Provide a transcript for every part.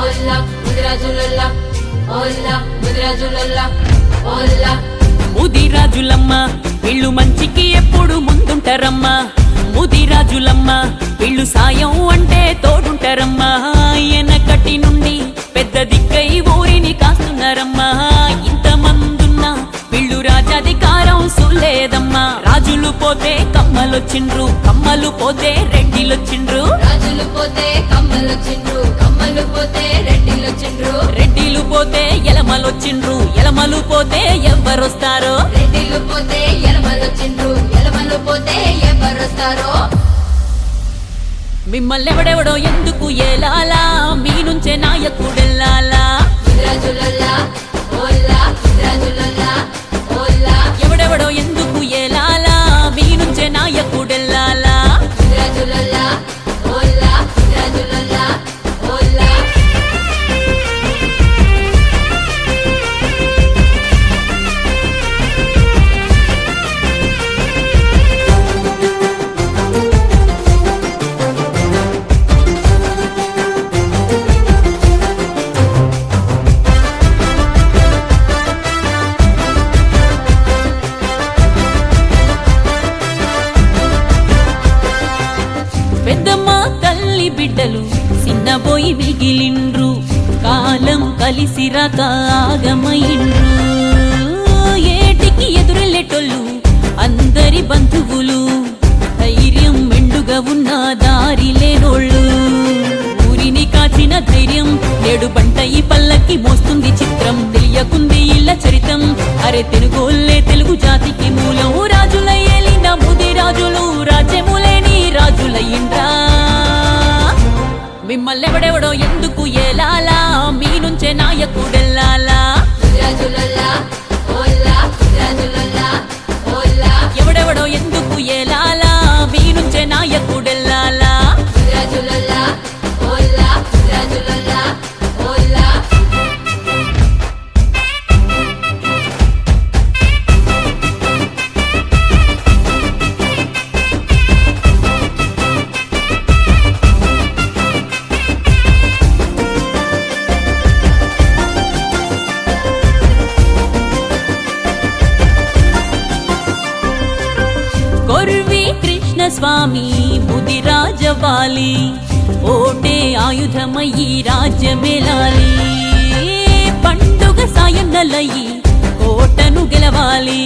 ఓల్లా ముదిరాజులల్లా ఓల్లా ముదిరాజులల్లా ఓల్లా ముదిరాజులమ్మ వీళ్ళు మంచికి ఎప్పుడు ముందుంటారమ్మా ముదిరాజులమ్మ వీళ్ళు సాయం అంటే తోడుంటారమ్మా ఎనకటి నుండి పెద్ద దిక్కై ఊరిని కాస్తున్నారమ్మా ఇంతమందున్నా వీళ్ళు రాజాధికారం సులేదమ్మా రాజులు పోతే కమ్మలొచ్చిండ్రు కమ్మలు పోతే రెడ్డిలొచ్చిండ్రు రాజులు పోతే కమ్మలొచ్చిండ్రు కమ్మలు పోతే రెడ్డిలొచ్చిండ్రు రెడ్డిలు పోతే ఎలమలొచ్చిండ్రు ఎలమలు పోతే ఎవ్వరొస్తారో రెడ్డిలు పోతే ఎలమలొచ్చిండ్రు ఎలమలు పోతే ఎవరొస్తారో మిమ్మల్ని ఎవడెవడో ఎందుకు ఏలాలా మీ నుంచే నాయకుడెల్లాలా ముదిరాజులల్లా ఓల్లా ముదిరాజులల్లా ఓల్లా ఎవడెవడో ఎందుకు ఏలాలా మీ నుంచే నాయకుడెల్లాలా ముదిరాజులల్లా ఓల్లా ముదిరాజులల్లా ఓల్లా పెద్దమ్మ తల్లి బిడ్డలు చిన్నబోయి మిగిలిండ్రు కాలం కలిసిరాక ఆగమయిండ్రు ఏటికి ఎదురెళ్ళేటోళ్ళు అందరి బంధువులు ధైర్యం మెండుగా ఉన్న దారి లేనోళ్ళు ఊరిని కాచిన ధైర్యం ఏడు బంట ఈ పల్లకి మోస్తుంది చిత్రం తెలియకుంది ఇళ్ళ చరితం అరే తెలుగోళ్ళే తెలుగు జాతికి మూలం రాజుల ఏలిన ముదిరాజులు రాజ్యములేని రాజులయ్యిండ్రా మిమ్మల్ని ఎవడెవడో ఎందుకు ఏలాలా మీ నుంచే నాయకుడెల్లాలా ముదిరాజులల్లా ఓల్లా ముదిరాజులల్లా ఓల్లా ఎవడెవడో ఎందుకు ఏలాలా మీ నుంచే నాయకుడెల్లాలా ముదిరాజులల్లా ఓల్లా ముదిరాజులల్లా ఓల్లా కొర్వి కృష్ణ స్వామి ముదిరాజవాలి ఓటే ఆయుధమయ్యి రాజ్యమేలాలి పండుగ సాయన్నలయ్యి కోటను గెలవాలి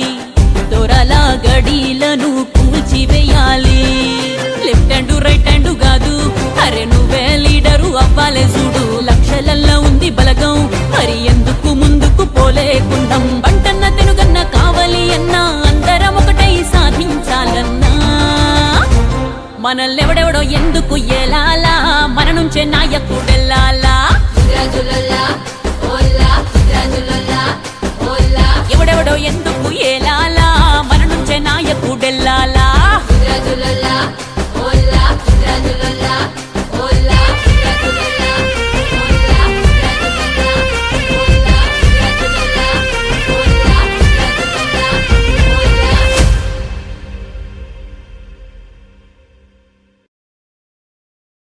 దొరల గడీలను కూల్చివేయాలి లెఫ్ట్ హ్యాండ్ రైట్ హ్యాండ్ కాదు అరే నువ్వే లీడరు అవ్వాలే చూడు లక్షలల్లో ఉంది బలగం మరి ఎందుకు ముందుకు పోలేకుండం బంటన్న తెనుగన్న కావాలి అన్నా అందరం ఒకటై సాధించాలన్నా మనల్నెవడెవడో ఎందుకు ఏలాలా మన నుంచే నాయకుడెల్లాలా